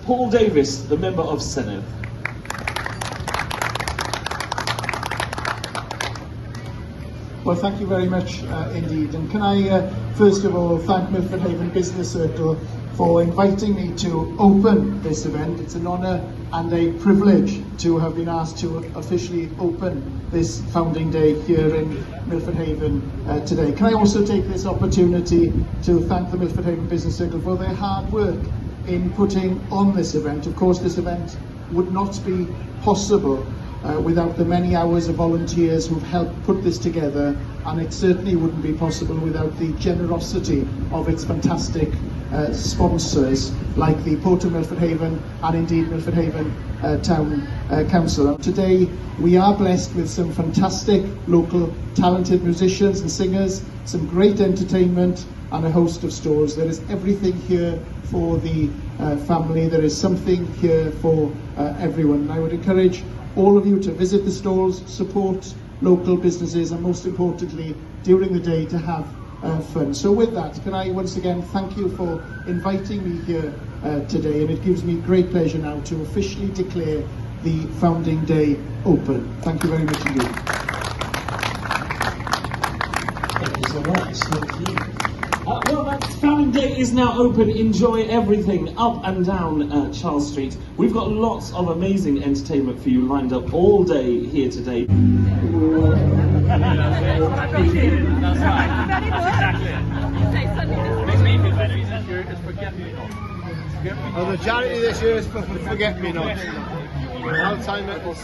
Paul Davis, the member of Senedd. Well, thank you very much indeed. And can I first of all thank Milford Haven Business Circle for inviting me to open this event. It's an honour and a privilege to have been asked to officially open this founding day here in Milford Haven today. Can I also take this opportunity to thank the Milford Haven Business Circle for their hard work in putting on this event. Of course, this event would not be possible without the many hours of volunteers who've helped put this together, and it certainly wouldn't be possible without the generosity of its fantastic sponsors like the Port of Milford Haven and indeed Milford Haven Town Council. Today we are blessed with some fantastic local talented musicians and singers, some great entertainment and a host of stalls. There is everything here for the family. There is something here for everyone. And I would encourage all of you to visit the stalls, support local businesses, and most importantly, during the day to have fun. So with that, can I once again thank you for inviting me here today, and it gives me great pleasure now to officially declare the Founding Day open. Thank you very much indeed. Thank you so much. Thank you. Well, that Founding Day is now open. Enjoy everything up and down Charles Street. We've got lots of amazing entertainment for you lined up all day here today. That's right. That's exactly it. Makes me feel better. This year is Forget-Me-Not. Well, the charity this year is for Forget-Me-Not. Alzheimer's.